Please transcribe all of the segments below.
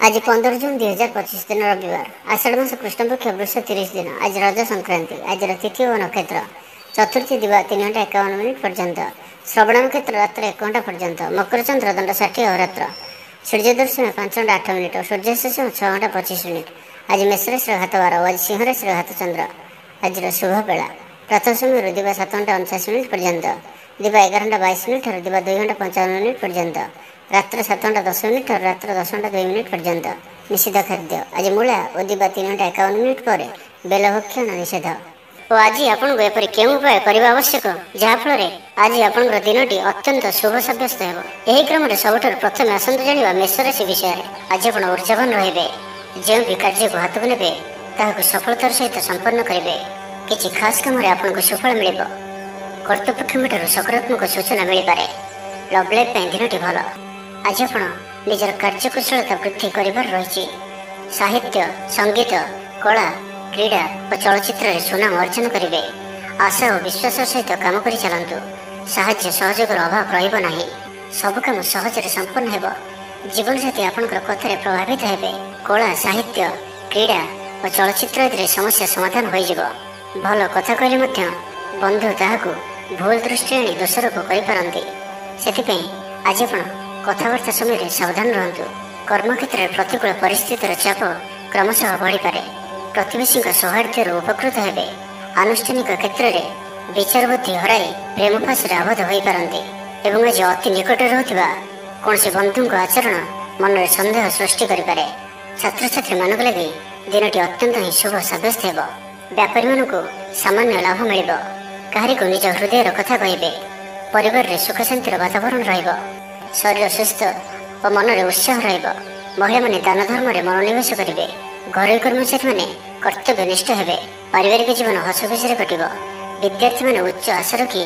आज 15 जून 2025 दिन रविवार आषाढ़ मास कृष्ण पक्ष वृष 30 दिन। आज रज संक्रांति। आज तिथि और नक्षत्र चतुर्थी दिवा 3 घंटा 51 मिनिट पर्यंत, श्रवण नक्षत्र रात्र 1 घंटा पर्यंत, मकर चंद्र दंड 60 अहोरात्र, सूर्य दर्शन 5 घंटा 8 मिनिट और सूर्यास्त 6 घंटा 25 मिनिट। आज मेष राशि घात 12 और आज सिंह राशि घात चंद्र। आज शुभ बेला प्रातः समय दिवा 7 घंटा 49 मिनिट पर्यंत, दिवा 11 घंटा 22 मिनिट और दिवा 2 घंटा 55 मिनिट पर्यंत, रात्र 7 घंटा 10 मिनिट और रात्र 10 घंटा 2 मिनिट पर्यंत। निषिद्ध खाद्य आज मूला और दिवा 3 घंटा 51 मिनिट पर बेलभक्षण निषेध। और आज आपको एपरी केउं उपाय करने आवश्यक जहाँफल आज आप दिनटी अत्यंत शुभ सब्यस्त हो। यही क्रम सबुठ प्रथम आसतु जाना मेष राशि विषय में। आज आप ऊर्जावान रे, जो भी कार्य को हाथ को ने सफलतार सहित संपन्न करेंगे। किसी खास कम आपको सुफल मिल, कर्तृपक्ष सकारात्मक सूचना मिल पाए। लव लाइफ दिनटी भल। आज आप निजर कार्यकुशलता वृद्धि कर रही। साहित्य, संगीत, कला, क्रीड़ा और चलचित्र सुनाम अर्जन करेंगे। आशा और विश्वास सहित काम कर चलतु। साहाय्य सहयोग अभाव रहा। सब कम सहजरे संपन्न हो। जीवन साथी आपंकर कथार प्रभावित हे। कला, साहित्य, क्रीड़ा और चलचित्र आदि समस्या समाधान हो। भल कथा कहले बंधु ताहाकू भूल दृष्टि आनी दोषारोप करपारती। से आज आप कथबार्ता समय सावधान रहतु। कर्मक्षेत्र में प्रतिकूल परिस्थितिर चाप क्रमशः बढ़ी पारे। प्रतिवेशी सौहार्द्य उपकृत हे। आनुष्ठानिक क्षेत्र में विचार बुद्धि हराई प्रेम फास आबद्ध हो पारती। आज अति निकट रहूथिबा कौन बंधु आचरण मन में सन्देह सृष्टि करें। छात्र छात्री मान लगी दिनटी अत्यंत ही शुभ सब्यस्त हो। व्यापारी मानू सामान्य लाभ मिल। कहारी को निज हृदय कथा कहे। परिवार में सुख शांतिर वातावरण रहिबो। शरीर सुस्थ और मन में उत्साह रहिबो। महिला माने दान धर्म में मनोनिवेश करेंगे। घरोई कर्मचारी माने कर्तव्यनिष्ठ हेबे। पारिवारिक जीवन हस खुशी कटिबो। विद्यार्थी माने उच्च आशा रखी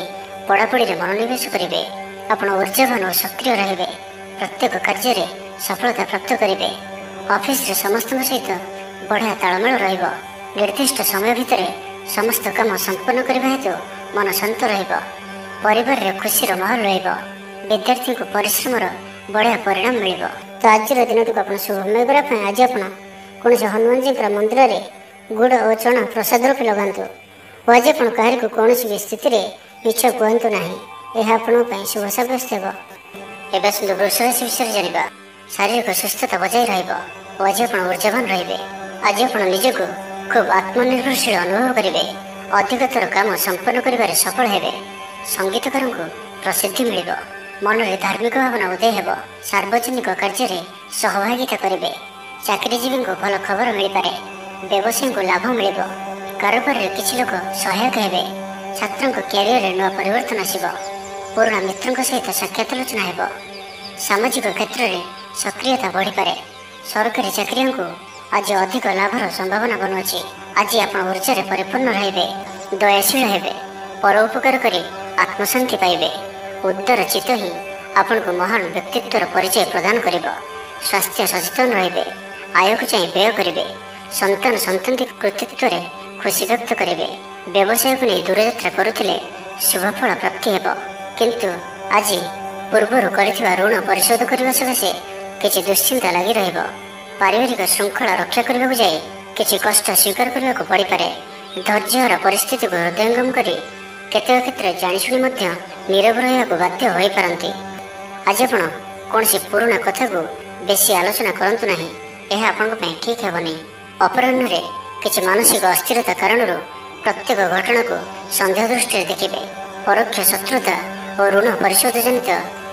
पढ़ापढ़ी में मनोनिवेश करेंगे। आपण ऊर्जावान और सक्रिय रहिबे। प्रत्येक कार्य में सफलता प्राप्त करेंगे। ऑफिस रे समस्त सहित बढ़िया तालमेल रहिबो। निर्दिष्ट समय भितर समस्त काम संपन्न करने हेतु मन शांत रहिबो। परिवार रे खुशीर माहौल रहिबो। विद्यार्थी को परिश्रम बढ़िया परिणाम मिल। तो आज दिन टी आप शुभमय करने आज आप कौन हनुमान जी मंदिर में गुड़ और चना प्रसाद रूपे लगातु। आज आप कहार को कौन भी स्थिति मिछ कहतु ना। यह आप शुभ सब्यस्त हो। एवं सुंदर वृष राशि विषय जाना। शारीरिक सुस्थता बजाय रहा। आज आप ऊर्जावान रे। आज आप निजक खूब आत्मनिर्भरशील अनुभव करेंगे। अधिकतर काम संपन्न कर सफल हे। संगीतकार को प्रसिद्धि मिल। मन में धार्मिक भावना उदय हो। सार्वजनिक कार्य में सहभागिता करेंगे। चाकरीजीवी को भल खबर मिल पाए। व्यवसायी को लाभ मिल। कारोबार में किसी लोग सहायक हे। छात्रों क्यारियर में नुआ परिवर्तन आसब। पुराणा मित्रों सहित साक्षात आलोचना हो। सामाजिक क्षेत्र में सक्रियता बढ़ी पारे। सरकारी चाकरिया को आज अधिक लाभर संभावना बनुची। आज आप ऊर्जा परिपूर्ण रे। दयाशील हे। परोपकार कर आत्मशांति पाइबे। उदार चित्त ही आपण को महान व्यक्तित्वर परिचय प्रदान करिब। स्वास्थ्य सचेतन रहिबे। आय को चाहे व्यय करेंगे। संतान संतति कृतित्व खुशी व्यक्त करेंगे। व्यवसाय को नहीं दूरयात्रा करुले शुभफल प्राप्ति हेब। किंतु आज पूर्वर कर ऋण परिशोध करने सकाशे किसी दुश्चिंता लगी रहिब। पारिवारिक श्रृंखला रक्षा करने जाए किसी कष्ट स्वीकार करने को पड़ पारे। धैर्यर परिस्थिति को हृदयंगम कर केतेक क्षेत्र जाशुणी नीरव रहा बाध्य हो पारती। आज आप कौन पुराणा कथा को बेसी आलोचना करतु ना। यह आपण ठीक हेबनी। अपराह्न किसी मानसिक अस्थिरता कारण प्रत्येक घटना को संदेह दृष्टि देखिए। परोक्ष शत्रुता और ऋण परिशोध जनित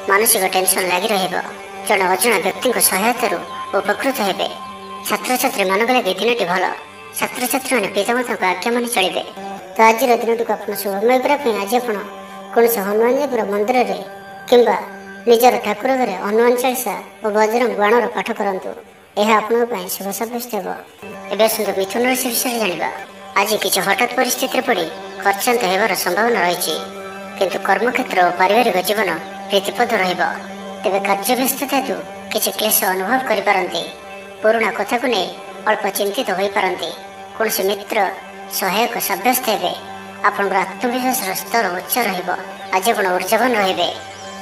मानसिक टेंशन लगी रहा। जड़े अजना व्यक्ति सहायतार उपकृत हे। छात्र छात्री मान लगे दिनटी भल। छात्र छात्री मैंने पितामाता को आज्ञा मान चलिए। तो आज दिन टी आप शुभमय करने आज आप कौन हनुमान जी मंदिर में किंबा निजर ठाकुर घरे हनुमान चालीसा और बजरंग बाणर पाठ करूँ। यह आपन शुभ सब्यस्त हो। एवं सुंदर मिथुन राशि विषय जाना। आज किसी हठात परिस्थिति पड़ खर्चांत होबार संभावना रही। किंतु कर्मक्षेत्र और पारिवारिक जीवन प्रीतिपद रहा। तेज कार्य व्यस्तता हेतु किसी क्लेश अनुभव करपारती। पुराणा कथा को नहीं अल्प चिंतित हो पारती। कौन मित्र सहायक सब्यस्त हे। आपन आत्मविश्वास स्तर उच्च रहिबो। आज आप ऊर्जावान रे।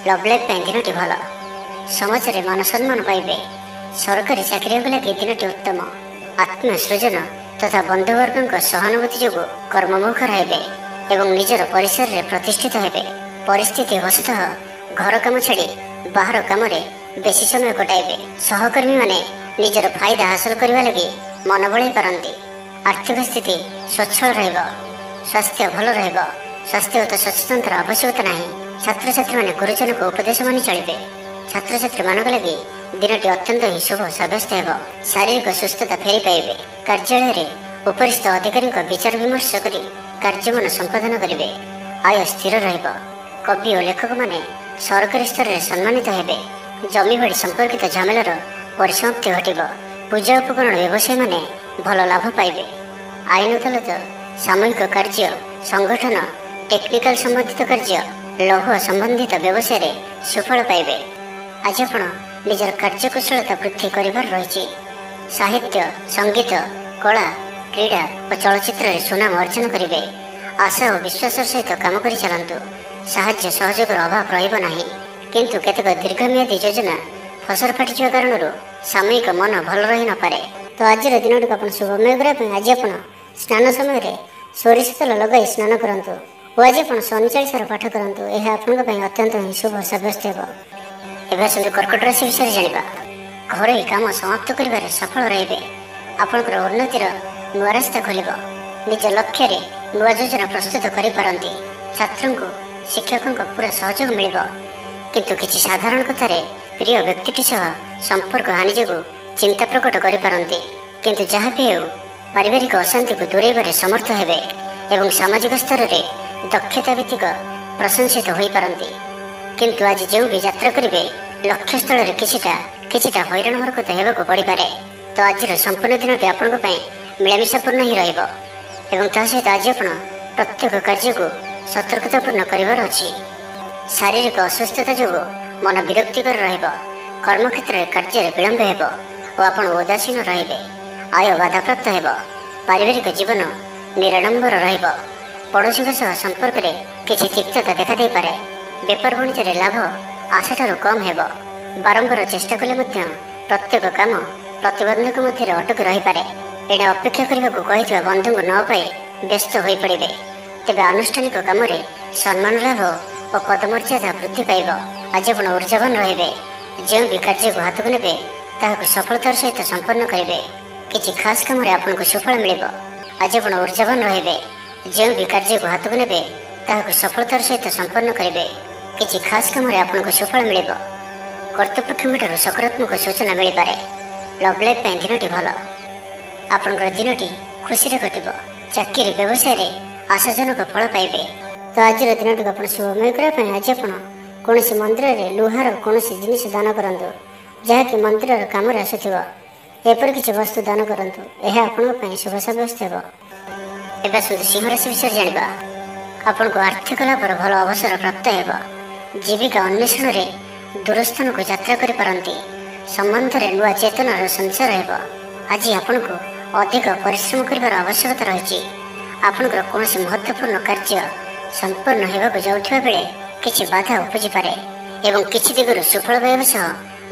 लव लाइफ दिनटी भल। समाज में मान सम्मान पाइबे। ସରକାରୀ ଚାକିରିଆଙ୍କ ଲାଗି ଦିନଟି ଉତ୍ତମ। ଆତ୍ମସୃଜନ ତଥା ବନ୍ଧୁବର୍ଗଙ୍କ ସହାନୁଭୂତି ଯୋଗୁଁ କର୍ମମୁଖ ରହିବେ ଏବଂ ନିଜର ପରିସରରେ ପ୍ରତିଷ୍ଠିତ ହେବେ। ପରିସ୍ଥିତି ବଶତଃ ଘର କାମ ଛାଡ଼ି ବାହାର କାମରେ ବେଶୀ ସମୟ କଟାଇବେ। ସହକର୍ମୀମାନେ ନିଜର ଫାଇଦା ହାସଲ କରିବା ଲାଗି ମନ ବଳାଇ ପାରନ୍ତି। ଆର୍ଥିକ ସ୍ଥିତି ସ୍ୱଚ୍ଛଳ ରହିବ। ସ୍ୱାସ୍ଥ୍ୟ ଭଲ ରହିବ। ସ୍ୱାସ୍ଥ୍ୟଗତ ସଚେତନତାର ଆବଶ୍ୟକତା ନାହିଁ। ଛାତ୍ରଛାତ୍ରୀମାନେ ଗୁରୁଜନଙ୍କ ଉପଦେଶ ମାନି ଚଳିବେ। ଛାତ୍ରଛାତ୍ରୀମାନଙ୍କ ଲାଗି ଦିନଟି ଅତ୍ୟନ୍ତ ହିଁ ଶୁଭ ସାବ୍ୟସ୍ତ ହେବ। ଶାରୀରିକ ସୁସ୍ଥତା ଫେରି ପାଇବେ। କାର୍ଯ୍ୟାଳୟରେ ଉପରିସ୍ଥ ଅଧିକାରୀଙ୍କ ବିଚାର ବିମର୍ଶ କରି କାର୍ଯ୍ୟମାନ ସମ୍ପାଦନ କରିବେ। ଆୟ ସ୍ଥିର ରହିବ। କବି ଓ ଲେଖକମାନେ ସରକାରୀ ସ୍ତରରେ ସମ୍ମାନିତ ହେବେ। ଜମିବାଡ଼ି ସମ୍ପର୍କିତ ଝାମେଲାର ପରିସମାପ୍ତି ଘଟିବ। ପୂଜା ଉପକରଣ ବ୍ୟବସାୟୀମାନେ ଭଲ ଲାଭ ପାଇବେ। ଆଇନ ଅଦାଲତ, ସାମୂହିକ କାର୍ଯ୍ୟ, ସଂଗଠନ, ଟେକ୍ନିକାଲ ସମ୍ବନ୍ଧିତ କାର୍ଯ୍ୟ, ଲୌହ ସମ୍ବନ୍ଧିତ ବ୍ୟବସାୟରେ ସୁଫଳ ପାଇବେ। ଆଜି ଆପଣ ନିଜର କାର୍ଯ୍ୟକୁଶଳତା ବୃଦ୍ଧି କରିବାର ରହିଛି। ସାହିତ୍ୟ, ସଙ୍ଗୀତ, କଳା, କ୍ରୀଡ଼ା ଓ ଚଳଚ୍ଚିତ୍ରରେ ସୁନାମ ଅର୍ଜନ କରିବେ। ଆଶା ଓ ବିଶ୍ୱାସର ସହିତ କାମ କରି ଚାଲନ୍ତୁ। ସାହାଯ୍ୟ ସହଯୋଗର ଅଭାବ ରହିବ ନାହିଁ। କିନ୍ତୁ କେତେକ ଦୀର୍ଘମିଆଦୀ ଯୋଜନା ଫସର ଫାଟିଯିବା କାରଣରୁ ସାମୟିକ ମନ ଭଲ ରହି ନପାରେ। ତ ଆଜିର ଦିନଟିକୁ ଆପଣ ଶୁଭମୟ କରିବା ପାଇଁ ଆଜି ଆପଣ ସ୍ନାନ ସମୟରେ ସୋରିଷ ତେଲ ଲଗାଇ ସ୍ନାନ କରନ୍ତୁ ଓ ଆଜି ଆପଣ ଶନି ଚାଳିଶାର ପାଠ କରନ୍ତୁ। ଏହା ଆପଣଙ୍କ ପାଇଁ ଅତ୍ୟନ୍ତ ହିଁ ଶୁଭ ସାବ୍ୟସ୍ତ ହେବ। ଏବେ ଆସନ୍ତୁ କର୍କଟ ରାଶି ବିଷୟରେ ଜାଣିବା। ଘରୋଇ କାମ ସମାପ୍ତ କରିବାରେ ସଫଳ ରହିବେ। ଆପଣଙ୍କର ଉନ୍ନତିର ନୂଆ ରାସ୍ତା ଖୋଲିବ। ନିଜ ଲକ୍ଷ୍ୟରେ ନୂଆ ଯୋଜନା ପ୍ରସ୍ତୁତ କରିପାରନ୍ତି। ଛାତ୍ରଙ୍କୁ ଶିକ୍ଷକଙ୍କ ପୁରା ସହଯୋଗ ମିଳିବ। କିନ୍ତୁ କିଛି ସାଧାରଣ କଥାରେ ପ୍ରିୟ ବ୍ୟକ୍ତିଟି ସହ ସମ୍ପର୍କ ହାନି ଯୋଗୁଁ ଚିନ୍ତା ପ୍ରକଟ କରିପାରନ୍ତି। କିନ୍ତୁ ଯାହା ବି ହେଉ ପାରିବାରିକ ଅଶାନ୍ତିକୁ ଦୂରେଇବାରେ ସମର୍ଥ ହେବେ ଏବଂ ସାମାଜିକ ସ୍ତରରେ ଦକ୍ଷତା ଭିତ୍ତିକ ପ୍ରଶଂସିତ ହୋଇପାରନ୍ତି। କିନ୍ତୁ ଆଜି ଯେଉଁ ବି ଯାତ୍ରା କରିବେ ଲକ୍ଷ୍ୟସ୍ଥଳରେ କିଛିଟା ହଇରାଣ ହରକତ ହେବାକୁ ପଡ଼ିପାରେ। ତ ଆଜିର ସମ୍ପୂର୍ଣ୍ଣ ଦିନଟି ଆପଣଙ୍କ ପାଇଁ ମିଳାମିଶାପୂର୍ଣ୍ଣ ହିଁ ରହିବ ଏବଂ ତା ସହିତ ଆଜି ଆପଣ ପ୍ରତ୍ୟେକ କାର୍ଯ୍ୟକୁ ସତର୍କତାପୂର୍ଣ୍ଣ କରିବାର ଅଛି। ଶାରୀରିକ ଅସୁସ୍ଥତା ଯୋଗୁଁ ମନ ବିରକ୍ତିକର ରହିବ। କର୍ମକ୍ଷେତ୍ରରେ କାର୍ଯ୍ୟରେ ବିଳମ୍ବ ହେବ ଓ ଆପଣ ଉଦାସୀନ ରହିବେ। ଆୟ ବାଧାପ୍ରାପ୍ତ ହେବ। ପାରିବାରିକ ଜୀବନ ନିରାଡମ୍ବର ରହିବ। ପଡ଼ୋଶୀଙ୍କ ସହ ସମ୍ପର୍କରେ କିଛି ତିକ୍ତତା ଦେଖାଦେଇପାରେ। ବେପାର ବାଣିଜ୍ୟରେ ଲାଭ ଆଶାଠାରୁ କମ୍ ହେବ। ବାରମ୍ବାର ଚେଷ୍ଟା କଲେ ମଧ୍ୟ ପ୍ରତ୍ୟେକ କାମ ପ୍ରତିବନ୍ଧକ ମଧ୍ୟରେ ଅଟକି ରହିପାରେ। ଏଣେ ଅପେକ୍ଷା କରିବାକୁ କହିଥିବା ବନ୍ଧୁଙ୍କୁ ନ ପାଇ ବ୍ୟସ୍ତ ହୋଇପଡ଼ିବେ। ତେବେ ଆନୁଷ୍ଠାନିକ କାମରେ ସମ୍ମାନ ଲାଭ ଓ ପଦମର୍ଯ୍ୟାଦା ବୃଦ୍ଧି ପାଇବ। ଆଜି ଆପଣ ଉର୍ଜାବାନ ରହିବେ। ଯେଉଁ ବି କାର୍ଯ୍ୟକୁ ହାତକୁ ନେବେ ତାହାକୁ ସଫଳତାର ସହିତ ସମ୍ପନ୍ନ କରିବେ। କିଛି ଖାସ୍ କାମରେ ଆପଣଙ୍କୁ ସୁଫଳ ମିଳିବ। ଆଜି ଆପଣ ଉର୍ଜାବାନ ରହିବେ। ଯେଉଁ ବି କାର୍ଯ୍ୟକୁ ହାତକୁ ନେବେ ତାହାକୁ ସଫଳତାର ସହିତ ସମ୍ପନ୍ନ କରିବେ। କିଛି ଖାସ୍ କାମରେ ଆପଣଙ୍କୁ ସୁଫଳ ମିଳିବ। କର୍ତ୍ତୃପକ୍ଷଙ୍କଠାରୁ ସକାରାତ୍ମକ ସୂଚନା ମିଳିପାରେ। ଲଭ୍ ଲାଇଫ୍ ପାଇଁ ଦିନଟି ଭଲ। ଆପଣଙ୍କର ଦିନଟି ଖୁସିରେ କଟିବ। ଚାକିରି ବ୍ୟବସାୟରେ ଆଶାଜନକ ଫଳ ପାଇବେ। ତ ଆଜିର ଦିନଟିକୁ ଆପଣ ଶୁଭମୟ କରିବା ପାଇଁ ଆଜି ଆପଣ କୌଣସି ମନ୍ଦିରରେ ଲୁହାର କୌଣସି ଜିନିଷ ଦାନ କରନ୍ତୁ ଯାହାକି ମନ୍ଦିରର କାମରେ ଆସୁଥିବ। ଏପରି କିଛି ବସ୍ତୁ ଦାନ କରନ୍ତୁ। ଏହା ଆପଣଙ୍କ ପାଇଁ ଶୁଭ ସାବ୍ୟସ୍ତ ହେବ। ଏବେ ଆସନ୍ତୁ ସିଂହ ରାଶି ବିଷୟରେ ଜାଣିବା। ଆପଣଙ୍କୁ ଆର୍ଥିକ ଲାଭର ଭଲ ଅବସର ପ୍ରାପ୍ତ ହେବ। ଜୀବିକା ଅନ୍ୱେଷଣରେ ଦୂରସ୍ଥାନକୁ ଯାତ୍ରା କରିପାରନ୍ତି। ସମ୍ବନ୍ଧରେ ନୂଆ ଚେତନାର ସଞ୍ଚାର ହେବ। ଆଜି ଆପଣଙ୍କୁ ଅଧିକ ପରିଶ୍ରମ କରିବାର ଆବଶ୍ୟକତା ରହିଛି। ଆପଣଙ୍କର କୌଣସି ମହତ୍ତ୍ୱପୂର୍ଣ୍ଣ କାର୍ଯ୍ୟ ସମ୍ପନ୍ନ ହେବାକୁ ଯାଉଥିବା ବେଳେ କିଛି ବାଧା ଉପୁଜିପାରେ ଏବଂ କିଛି ଦିଗରୁ ସୁଫଳ ପାଇବା ସହ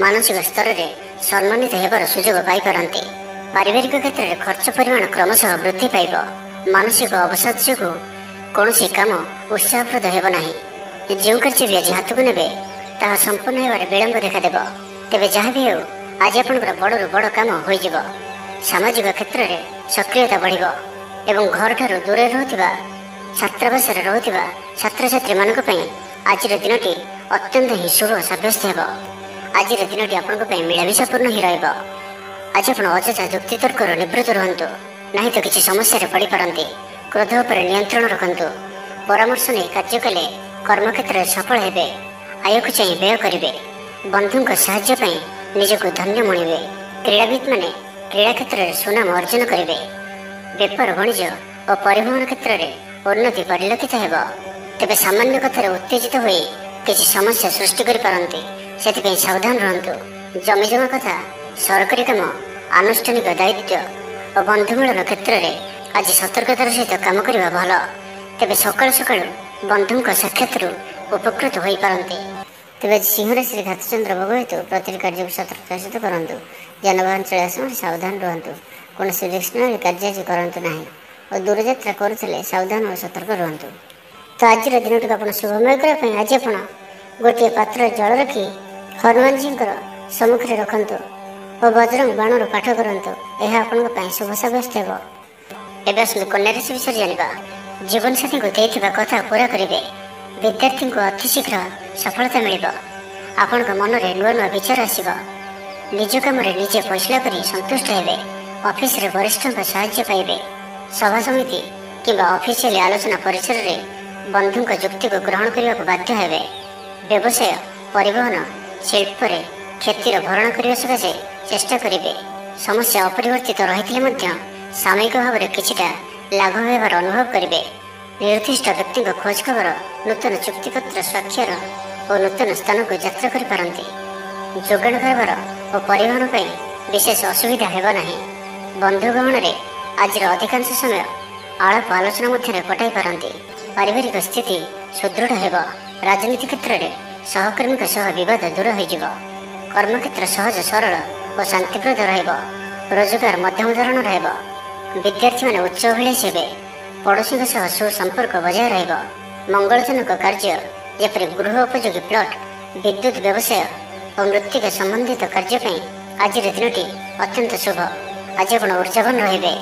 ମାନସିକ ସ୍ତରରେ ସମ୍ମାନିତ ହେବାର ସୁଯୋଗ ପାଇପାରନ୍ତି। ପାରିବାରିକ କ୍ଷେତ୍ରରେ ଖର୍ଚ୍ଚ ପରିମାଣ କ୍ରମଶଃ ବୃଦ୍ଧି ପାଇବ। ମାନସିକ ଅବସାଦ ଯୋଗୁଁ କୌଣସି କାମ ଉତ୍ସାହପ୍ରଦ ହେବ ନାହିଁ। ଯେଉଁ କାର୍ଯ୍ୟ ବି ଆଜି ହାତକୁ ନେବେ ତାହା ସମ୍ପୂର୍ଣ୍ଣ ହେବାରେ ବିଳମ୍ବ ଦେଖାଦେବ। ତେବେ ଯାହା ବି ହେଉ ଆଜି ଆପଣଙ୍କର ବଡ଼ରୁ ବଡ଼ କାମ ହୋଇଯିବ। ସାମାଜିକ କ୍ଷେତ୍ରରେ ସକ୍ରିୟତା ବଢ଼ିବ ଏବଂ ଘରଠାରୁ ଦୂରରେ ରହୁଥିବା ଛାତ୍ରାବାସରେ ରହୁଥିବା ଛାତ୍ରଛାତ୍ରୀମାନଙ୍କ ପାଇଁ ଆଜିର ଦିନଟି ଅତ୍ୟନ୍ତ ହିଁ ଶୁଭ ସାବ୍ୟସ୍ତ ହେବ। ଆଜିର ଦିନଟି ଆପଣଙ୍କ ପାଇଁ ମିଳାମିଶାପୂର୍ଣ୍ଣ ହିଁ ରହିବ। ଆଜି ଆପଣ ଅଯଥା ଯୁକ୍ତିତର୍କରୁ ନିବୃତ୍ତ ରୁହନ୍ତୁ, ନାହିଁ ତ କିଛି ସମସ୍ୟାରେ ପଡ଼ିପାରନ୍ତି। କ୍ରୋଧ ଉପରେ ନିୟନ୍ତ୍ରଣ ରଖନ୍ତୁ। ପରାମର୍ଶ ନେଇ କାର୍ଯ୍ୟ କଲେ କର୍ମକ୍ଷେତ୍ରରେ ସଫଳ ହେବେ। ଆୟକୁ ଚାହିଁ ବ୍ୟୟ କରିବେ। ବନ୍ଧୁଙ୍କ ସାହାଯ୍ୟ ପାଇଁ ନିଜକୁ ଧନ୍ୟ ମଣିବେ। କ୍ରୀଡ଼ାବିତ୍ମାନେ କ୍ରୀଡ଼ା କ୍ଷେତ୍ରରେ ସୁନାମ ଅର୍ଜନ କରିବେ। ବେପାର ବାଣିଜ୍ୟ ଓ ପରିବହନ କ୍ଷେତ୍ରରେ ଉନ୍ନତି ପରିଲକ୍ଷିତ ହେବ। ତେବେ ସାମାନ୍ୟ କଥାରେ ଉତ୍ତେଜିତ ହୋଇ କିଛି ସମସ୍ୟା ସୃଷ୍ଟି କରିପାରନ୍ତି। ସେଥିପାଇଁ ସାବଧାନ ରୁହନ୍ତୁ। ଜମିଜମା କଥା, ସରକାରୀ କାମ, ଆନୁଷ୍ଠାନିକ ଦାୟିତ୍ୱ ଓ ବନ୍ଧୁମିଳନ କ୍ଷେତ୍ରରେ ଆଜି ସତର୍କତାର ସହିତ କାମ କରିବା ଭଲ। ତେବେ ସକାଳୁ ସକାଳୁ ବନ୍ଧୁଙ୍କ ସାକ୍ଷାତରୁ ଉପକୃତ ହୋଇପାରନ୍ତି। ତେବେ ଆଜି ସିଂହ ରାଶିରେ ଘାତଚନ୍ଦ୍ର ଭୋଗ ହେତୁ ପ୍ରତିଟି କାର୍ଯ୍ୟକୁ ସତର୍କତାର ସହିତ କରନ୍ତୁ। ଯାନବାହନ ଚଳାଇବା ସମୟରେ ସାବଧାନ ରୁହନ୍ତୁ। କୌଣସି ରିସ୍କ ନେଇ କାର୍ଯ୍ୟ ଆଜି କରନ୍ତୁ ନାହିଁ ଓ ଦୂରଯାତ୍ରା କରୁଥିଲେ ସାବଧାନ ଓ ସତର୍କ ରୁହନ୍ତୁ। ତ ଆଜିର ଦିନଟିକୁ ଆପଣ ଶୁଭମୟ କରିବା ପାଇଁ ଆଜି ଆପଣ ଗୋଟିଏ ପାତ୍ରରେ ଜଳ ରଖି ହନୁମାନଜୀଙ୍କର ସମ୍ମୁଖରେ ରଖନ୍ତୁ ଓ ବଜରଙ୍ଗ ବାଣର ପାଠ କରନ୍ତୁ। ଏହା ଆପଣଙ୍କ ପାଇଁ ଶୁଭ ସାବ୍ୟସ୍ତ ହେବ। ଏବେ ଆସନ୍ତୁ କନ୍ୟା ରାଶି ବିଷୟରେ ଜାଣିବା। ଜୀବନସାଥୀଙ୍କୁ ଦେଇଥିବା କଥା ପୁରା କରିବେ। ବିଦ୍ୟାର୍ଥୀଙ୍କୁ ଅତି ଶୀଘ୍ର ସଫଳତା ମିଳିବ। ଆପଣଙ୍କ ମନରେ ନୂଆ ନୂଆ ବିଚାର ଆସିବ। ନିଜ କାମରେ ନିଜେ ଫଇସଲା କରି ସନ୍ତୁଷ୍ଟ ହେବେ। ଅଫିସରେ ବରିଷ୍ଠଙ୍କ ସାହାଯ୍ୟ ପାଇବେ। ସଭା ସମିତି କିମ୍ବା ଅଫିସିଆଲି ଆଲୋଚନା ପରିସରରେ ବନ୍ଧୁଙ୍କ ଯୁକ୍ତିକୁ ଗ୍ରହଣ କରିବାକୁ ବାଧ୍ୟ ହେବେ। ବ୍ୟବସାୟ, ପରିବହନ, ଶିଳ୍ପରେ କ୍ଷତିର ଭରଣ କରିବା ସକାଶେ ଚେଷ୍ଟା କରିବେ। ସମସ୍ୟା ଅପରିବର୍ତ୍ତିତ ରହିଥିଲେ ମଧ୍ୟ ସାମୟିକ ଭାବରେ କିଛିଟା ଲାଭ ହେବାର ଅନୁଭବ କରିବେ। ନିର୍ଦ୍ଦିଷ୍ଟ ବ୍ୟକ୍ତିଙ୍କ ଖୋଜ ଖବର, ନୂତନ ଚୁକ୍ତିପତ୍ର ସ୍ୱାକ୍ଷର ଓ ନୂତନ ସ୍ଥାନକୁ ଯାତ୍ରା କରିପାରନ୍ତି। ଯୋଗାଣ କାରବାର ଓ ପରିବହନ ପାଇଁ ବିଶେଷ ଅସୁବିଧା ହେବ ନାହିଁ। ବନ୍ଧୁ ଗହଣରେ ଆଜିର ଅଧିକାଂଶ ସମୟ ଆଳାପ ଆଲୋଚନା ମଧ୍ୟରେ କଟାଇ ପାରନ୍ତି। ପାରିବାରିକ ସ୍ଥିତି ସୁଦୃଢ଼ ହେବ। ରାଜନୀତି କ୍ଷେତ୍ରରେ ସହକର୍ମୀଙ୍କ ସହ ବିବାଦ ଦୂର ହୋଇଯିବ। କର୍ମକ୍ଷେତ୍ର ସହଜ ସରଳ ଓ ଶାନ୍ତିପ୍ରଦ ରହିବ। ରୋଜଗାର ମଧ୍ୟମ ଧରଣର ହେବ। ବିଦ୍ୟାର୍ଥୀମାନେ ଉଚ୍ଚ ଅଭିଳାଷୀ ହେବେ। ପଡ଼ୋଶୀଙ୍କ ସହ ସୁସମ୍ପର୍କ ବଜାୟ ରହିବ। ମଙ୍ଗଳଜନକ କାର୍ଯ୍ୟ ଯେପରି ଗୃହ ଉପଯୋଗୀ ପ୍ଲଟ୍, ବିଦ୍ୟୁତ୍ ବ୍ୟବସାୟ ଓ ମୃତ୍ତିକା ସମ୍ବନ୍ଧିତ କାର୍ଯ୍ୟ ପାଇଁ ଆଜିର ଦିନଟି ଅତ୍ୟନ୍ତ ଶୁଭ। ଆଜି ଆପଣ ଉର୍ଜାବାନ ରହିବେ।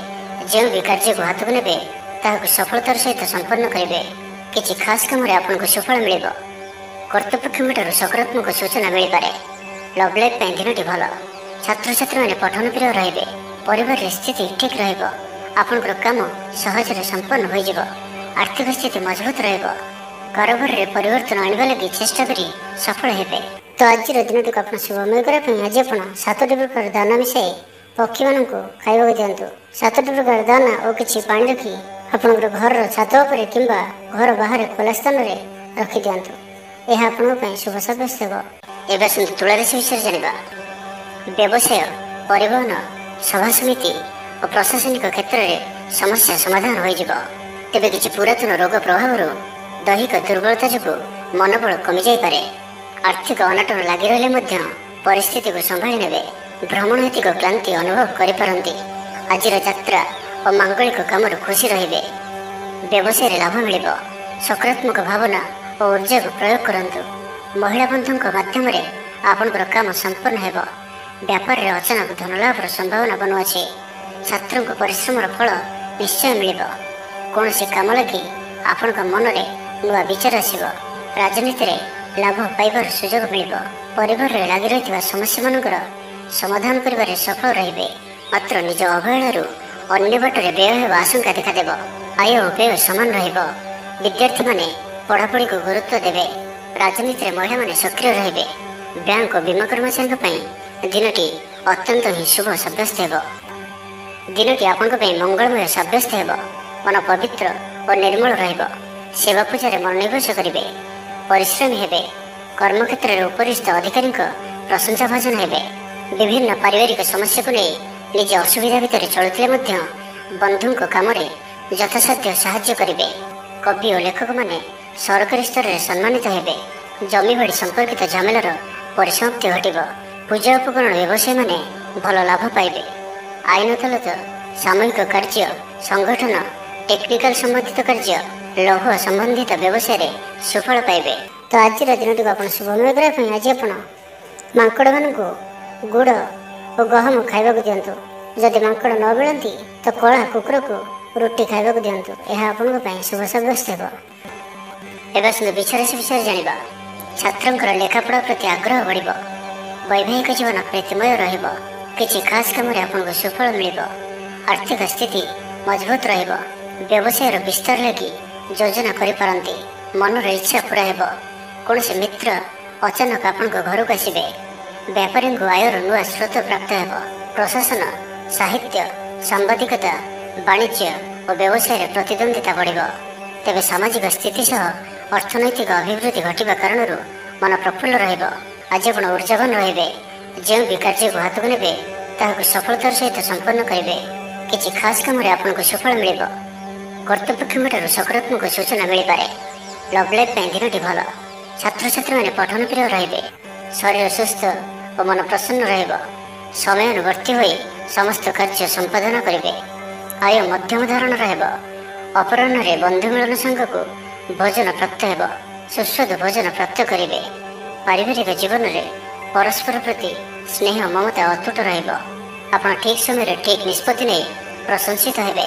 ଯେଉଁ ବି କାର୍ଯ୍ୟକୁ ହାତକୁ ନେବେ ତାହାକୁ ସଫଳତାର ସହିତ ସମ୍ପନ୍ନ କରିବେ। କିଛି ଖାସ୍ କାମରେ ଆପଣଙ୍କୁ ସୁଫଳ ମିଳିବ। କର୍ତ୍ତୃପକ୍ଷଙ୍କଠାରୁ ସକାରାତ୍ମକ ସୂଚନା ମିଳିପାରେ। ଲଭ୍ ଲାଇଫ୍ ପାଇଁ ଦିନଟି ଭଲ। ଛାତ୍ରଛାତ୍ରୀମାନେ ପଠନ ପ୍ରିୟ ରହିବେ। ପରିବାରରେ ସ୍ଥିତି ଠିକ୍ ରହିବ। ଆପଣଙ୍କର କାମ ସହଜରେ ସମ୍ପନ୍ନ ହୋଇଯିବ। ଆର୍ଥିକ ସ୍ଥିତି ମଜବୁତ ରହିବ। କାରବାରରେ ପରିବର୍ତ୍ତନ ଆଣିବା ଲାଗି ଚେଷ୍ଟା କରି ସଫଳ ହେବେ। ତ ଆଜିର ଦିନଟିକୁ ଆପଣ ଶୁଭମୟ କରିବା ପାଇଁ ଆଜି ଆପଣ 7ଟି ପ୍ରକାର ଦାନା ମିଶାଇ ପକ୍ଷୀମାନଙ୍କୁ ଖାଇବାକୁ ଦିଅନ୍ତୁ। 7ଟି ପ୍ରକାର ଦାନା ଓ କିଛି ପାଣି ରଖି ଆପଣଙ୍କର ଘରର ଛାତ ଉପରେ କିମ୍ବା ଘର ବାହାରେ ଖୋଲା ସ୍ଥାନରେ ରଖିଦିଅନ୍ତୁ। ଏହା ଆପଣଙ୍କ ପାଇଁ ଶୁଭ ସାବ୍ୟସ୍ତ ହେବ। ଏବେ ଆସନ୍ତୁ ତୁଳା ରାଶି ବିଷୟରେ ଜାଣିବା। ବ୍ୟବସାୟ, ପରିବହନ, ସଭାସମିତି ଓ ପ୍ରଶାସନିକ କ୍ଷେତ୍ରରେ ସମସ୍ୟା ସମାଧାନ ହୋଇଯିବ। ତେବେ କିଛି ପୁରାତନ ରୋଗ ପ୍ରଭାବରୁ ଦୈହିକ ଦୁର୍ବଳତା ଯୋଗୁଁ ମନୋବଳ କମିଯାଇପାରେ। ଆର୍ଥିକ ଅନାଟନ ଲାଗି ରହିଲେ ମଧ୍ୟ ପରିସ୍ଥିତିକୁ ସମ୍ଭାଳି ନେବେ। ଭ୍ରମଣ ହେତିକ କ୍ଳାନ୍ତି ଅନୁଭବ କରିପାରନ୍ତି। ଆଜିର ଯାତ୍ରା ଓ ମାଙ୍ଗଳିକ କାମରୁ ଖୁସି ରହିବେ। ବ୍ୟବସାୟରେ ଲାଭ ମିଳିବ। ସକାରାତ୍ମକ ଭାବନା ଓ ଉର୍ଜାକୁ ପ୍ରୟୋଗ କରନ୍ତୁ। ମହିଳା ବନ୍ଧୁଙ୍କ ମାଧ୍ୟମରେ ଆପଣଙ୍କର କାମ ସମ୍ପନ୍ନ ହେବ। ବ୍ୟାପାରରେ ଅଚାନକ ଧନଲାଭର ସମ୍ଭାବନା ବନୁଅଛି। ଛାତ୍ରଙ୍କ ପରିଶ୍ରମର ଫଳ ନିଶ୍ଚୟ ମିଳିବ। କୌଣସି କାମ ଲାଗି ଆପଣଙ୍କ ମନରେ ନୂଆ ବିଚାର ଆସିବ। ରାଜନୀତିରେ ଲାଭ ପାଇବାର ସୁଯୋଗ ମିଳିବ। ପରିବାରରେ ଲାଗି ରହିଥିବା ସମସ୍ୟାମାନଙ୍କର ସମାଧାନ କରିବାରେ ସଫଳ ରହିବେ। ମାତ୍ର ନିଜ ଅବହେଳାରୁ ଅନ୍ୟ ବାଟରେ ବ୍ୟୟ ହେବା ଆଶଙ୍କା ଦେଖାଦେବ। ଆୟ ଓ ବ୍ୟୟ ସମାନ ରହିବ। ବିଦ୍ୟାର୍ଥୀମାନେ ପଢ଼ାପଢ଼ିକୁ ଗୁରୁତ୍ୱ ଦେବେ। ରାଜନୀତିରେ ମହିଳାମାନେ ସକ୍ରିୟ ରହିବେ। ବ୍ୟାଙ୍କ ଓ ବୀମା କର୍ମଚାରୀଙ୍କ ପାଇଁ ଦିନଟି ଅତ୍ୟନ୍ତ ହିଁ ଶୁଭ ସାବ୍ୟସ୍ତ ହେବ। ଦିନଟି ଆପଣଙ୍କ ପାଇଁ ମଙ୍ଗଳମୟ ସାବ୍ୟସ୍ତ ହେବ। ମନ ପବିତ୍ର ଓ ନିର୍ମଳ ରହିବ। ସେବା ପୂଜାରେ ମନୋନିବେଶ କରିବେ। ପରିଶ୍ରମୀ ହେବେ। କର୍ମକ୍ଷେତ୍ରରେ ଉପରିସ୍ଥ ଅଧିକାରୀଙ୍କ ପ୍ରଶଂସା ଭାଜନ ହେବେ। ବିଭିନ୍ନ ପାରିବାରିକ ସମସ୍ୟାକୁ ନେଇ ନିଜ ଅସୁବିଧା ଭିତରେ ଚଳୁଥିଲେ ମଧ୍ୟ ବନ୍ଧୁଙ୍କ କାମରେ ଯଥାସାଧ୍ୟ ସାହାଯ୍ୟ କରିବେ। କବି ଓ ଲେଖକମାନେ ସରକାରୀ ସ୍ତରରେ ସମ୍ମାନିତ ହେବେ। ଜମିବାଡ଼ି ସମ୍ପର୍କିତ ଝାମେଲାର ପରିସମାପ୍ତି ଘଟିବ। ପୂଜା ଉପକରଣ ବ୍ୟବସାୟୀମାନେ ଭଲ ଲାଭ ପାଇବେ। ଆଇନ ଅଦାଲତ, ସାମୂହିକ କାର୍ଯ୍ୟ, ସଂଗଠନ, ଟେକ୍ନିକାଲ ସମ୍ବନ୍ଧିତ କାର୍ଯ୍ୟ, ଲୌହ ସମ୍ବନ୍ଧିତ ବ୍ୟବସାୟରେ ସୁଫଳ ପାଇବେ। ତ ଆଜିର ଦିନଟିକୁ ଆପଣ ଶୁଭମୟ କରିବା ପାଇଁ ଆଜି ଆପଣ ମାଙ୍କଡ଼ମାନଙ୍କୁ ଗୁଡ଼ ଓ ଗହମ ଖାଇବାକୁ ଦିଅନ୍ତୁ। ଯଦି ମାଙ୍କଡ଼ ନ ମିଳନ୍ତି ତ କଳା କୁକୁରକୁ ରୁଟି ଖାଇବାକୁ ଦିଅନ୍ତୁ। ଏହା ଆପଣଙ୍କ ପାଇଁ ଶୁଭ ସାବ୍ୟସ୍ତ ହେବ। ଏବେ ଆସନ୍ତୁ ବିଚାରାଶି ବିଷୟରେ ଜାଣିବା। ଛାତ୍ରଙ୍କର ଲେଖାପଢ଼ା ପ୍ରତି ଆଗ୍ରହ ବଢ଼ିବ। ବୈବାହିକ ଜୀବନ ପ୍ରୀତିମୟ ରହିବ। କିଛି ଖାସ୍ କାମରେ ଆପଣଙ୍କୁ ସୁଫଳ ମିଳିବ। ଆର୍ଥିକ ସ୍ଥିତି ମଜବୁତ ରହିବ। ବ୍ୟବସାୟର ବିସ୍ତାର ଲାଗି ଯୋଜନା କରିପାରନ୍ତି। ମନର ଇଚ୍ଛା ପୁରା ହେବ। କୌଣସି ମିତ୍ର ଅଚାନକ ଆପଣଙ୍କ ଘରକୁ ଆସିବେ। ବ୍ୟାପାରୀଙ୍କୁ ଆୟର ନୂଆ ସ୍ରୋତ ପ୍ରାପ୍ତ ହେବ। ପ୍ରଶାସନ, ସାହିତ୍ୟ, ସାମ୍ବାଦିକତା, ବାଣିଜ୍ୟ ଓ ବ୍ୟବସାୟରେ ପ୍ରତିଦ୍ୱନ୍ଦ୍ୱିତା ବଢ଼ିବ। ତେବେ ସାମାଜିକ ସ୍ଥିତି ସହ ଅର୍ଥନୈତିକ ଅଭିବୃଦ୍ଧି ଘଟିବା କାରଣରୁ ମନ ପ୍ରଫୁଲ୍ଲ ରହିବ। ଆଜି ଆପଣ ଉର୍ଜାବାନ ରହିବେ। ଯେଉଁ ବି କାର୍ଯ୍ୟକୁ ହାତକୁ ନେବେ ତାହାକୁ ସଫଳତାର ସହିତ ସମ୍ପନ୍ନ କରିବେ। କିଛି ଖାସ୍ କାମରେ ଆପଣଙ୍କୁ ସୁଫଳ ମିଳିବ। କର୍ତ୍ତୃପକ୍ଷଙ୍କଠାରୁ ସକାରାତ୍ମକ ସୂଚନା ମିଳିପାରେ। ଲଭ୍ ଲାଇଫ୍ ପାଇଁ ଦିନଟି ଭଲ। ଛାତ୍ରଛାତ୍ରୀମାନେ ପଠନ ପ୍ରିୟ ରହିବେ। ଶରୀର ସୁସ୍ଥ ଓ ମନ ପ୍ରସନ୍ନ ରହିବ। ସମୟାନୁବର୍ତ୍ତୀ ହୋଇ ସମସ୍ତ କାର୍ଯ୍ୟ ସମ୍ପାଦନ କରିବେ। ଆୟ ମଧ୍ୟମ ଧରଣର ହେବ। ଅପରାହ୍ନରେ ବନ୍ଧୁ ମିଳନ ସାଙ୍ଗକୁ ଭୋଜନ ପ୍ରାପ୍ତ ହେବ। ସୁସ୍ୱାଦୁ ଭୋଜନ ପ୍ରାପ୍ତ କରିବେ। ପାରିବାରିକ ଜୀବନରେ ପରସ୍ପର ପ୍ରତି ସ୍ନେହ ମମତା ଅତୁଟ ରହିବ। ଆପଣ ଠିକ୍ ସମୟରେ ଠିକ୍ ନିଷ୍ପତ୍ତି ନେଇ ପ୍ରଶଂସିତ ହେବେ।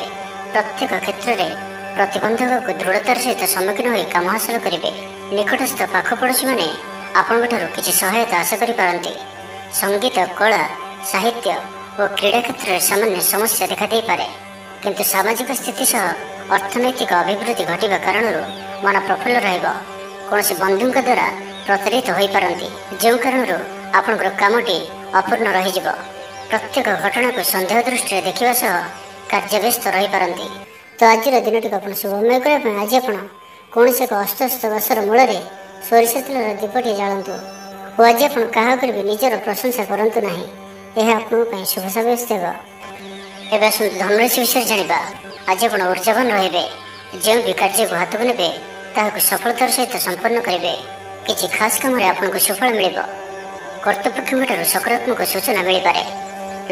ପ୍ରତ୍ୟେକ କ୍ଷେତ୍ରରେ ପ୍ରତିବନ୍ଧକକୁ ଦୃଢ଼ତାର ସହିତ ସମ୍ମୁଖୀନ ହୋଇ କାମ ହାସଲ କରିବେ। ନିକଟସ୍ଥ ପାଖ ପଡ଼ୋଶୀମାନେ ଆପଣଙ୍କଠାରୁ କିଛି ସହାୟତା ଆଶା କରିପାରନ୍ତି। ସଙ୍ଗୀତ, କଳା, ସାହିତ୍ୟ ଓ କ୍ରୀଡ଼ା କ୍ଷେତ୍ରରେ ସାମାନ୍ୟ ସମସ୍ୟା ଦେଖାଦେଇପାରେ। କିନ୍ତୁ ସାମାଜିକ ସ୍ଥିତି ସହ ଅର୍ଥନୈତିକ ଅଭିବୃଦ୍ଧି ଘଟିବା କାରଣରୁ ମନ ପ୍ରଫୁଲ୍ଲ ରହିବ। କୌଣସି ବନ୍ଧୁଙ୍କ ଦ୍ୱାରା ପ୍ରତାରିତ ହୋଇପାରନ୍ତି, ଯେଉଁ କାରଣରୁ ଆପଣଙ୍କର କାମଟି ଅପୂର୍ଣ୍ଣ ରହିଯିବ। ପ୍ରତ୍ୟେକ ଘଟଣାକୁ ସନ୍ଦେହ ଦୃଷ୍ଟିରେ ଦେଖିବା ସହ କାର୍ଯ୍ୟବ୍ୟସ୍ତ ରହିପାରନ୍ତି। ତ ଆଜିର ଦିନଟିକୁ ଆପଣ ଶୁଭମୟ କରିବା ପାଇଁ ଆଜି ଆପଣ କୌଣସି ଏକ ଅସ୍ତସ୍ତ ଗଛର ମୂଳରେ ସୋରିଷ ତେଲର ଦୀପଟିଏ ଜାଳନ୍ତୁ ଓ ଆଜି ଆପଣ କାହା ଉପରେ ବି ନିଜର ପ୍ରଶଂସା କରନ୍ତୁ ନାହିଁ। ଏହା ଆପଣଙ୍କ ପାଇଁ ଶୁଭ ସାବ୍ୟସ୍ତ ହେବ। ଏବେ ଆସନ୍ତୁ ଧନରାଶି ବିଷୟରେ ଜାଣିବା। ଆଜି ଆପଣ ଊର୍ଜାବାନ ରହିବେ। ଯେଉଁ ବି କାର୍ଯ୍ୟକୁ ହାତକୁ ନେବେ ତାହାକୁ ସଫଳତାର ସହିତ ସମ୍ପନ୍ନ କରିବେ। କିଛି ଖାସ୍ କାମରେ ଆପଣଙ୍କୁ ସୁଫଳ ମିଳିବ। କର୍ତ୍ତୃପକ୍ଷଙ୍କଠାରୁ ସକାରାତ୍ମକ ସୂଚନା ମିଳିପାରେ।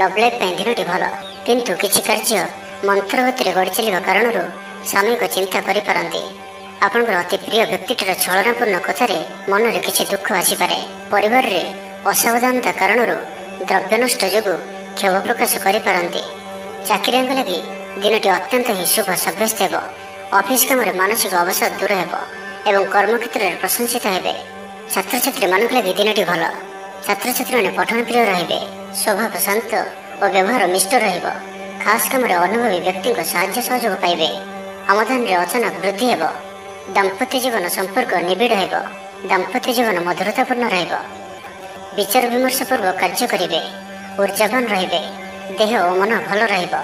ଲଭ୍ ଲାଇଫ୍ ପାଇଁ ଦିନଟି ଭଲ, କିନ୍ତୁ କିଛି କାର୍ଯ୍ୟ ମନ୍ଥର ଗତିରେ ଗଡ଼ି ଚାଲିବା କାରଣରୁ ସାମୟିକ ଚିନ୍ତା କରିପାରନ୍ତି। ଆପଣଙ୍କର ଅତି ପ୍ରିୟ ବ୍ୟକ୍ତିଟିର ଛଳନାପୂର୍ଣ୍ଣ କଥାରେ ମନରେ କିଛି ଦୁଃଖ ଆସିପାରେ। ପରିବାରରେ ଅସାବଧାନତା କାରଣରୁ ଦ୍ରବ୍ୟ ନଷ୍ଟ ଯୋଗୁଁ କ୍ଷୋଭ ପ୍ରକାଶ କରିପାରନ୍ତି। ଚାକିରିଆଙ୍କ ଲାଗି ଦିନଟି ଅତ୍ୟନ୍ତ ହିଁ ଶୁଭ ସାବ୍ୟସ୍ତ ହେବ। ଅଫିସ କାମରେ ମାନସିକ ଅବସାଦ ଦୂର ହେବ ଏବଂ କର୍ମକ୍ଷେତ୍ରରେ ପ୍ରଶଂସିତ ହେବେ। ଛାତ୍ରଛାତ୍ରୀମାନଙ୍କ ଲାଗି ଦିନଟି ଭଲ। ଛାତ୍ରଛାତ୍ରୀମାନେ ପଠନ ପ୍ରିୟ ରହିବେ। ସ୍ୱଭାବ ଶାନ୍ତ ଓ ବ୍ୟବହାର ମିଷ୍ଟ ରହିବ। ଖାସ୍ କାମରେ ଅନୁଭବୀ ବ୍ୟକ୍ତିଙ୍କ ସାହାଯ୍ୟ ସହଯୋଗ ପାଇବେ। ଆମଦାନୀରେ ଅଚାନକ ବୃଦ୍ଧି ହେବ। ଦାମ୍ପତ୍ୟ ଜୀବନ ସମ୍ପର୍କ ନିବିଡ଼ ହେବ। ଦାମ୍ପତ୍ୟ ଜୀବନ ମଧୁରତାପୂର୍ଣ୍ଣ ରହିବ। ବିଚାର ବିମର୍ଶ ପୂର୍ବକ କାର୍ଯ୍ୟ କରିବେ। ଊର୍ଜାବାନ ରହିବେ। ଦେହ ଓ ମନ ଭଲ ରହିବ।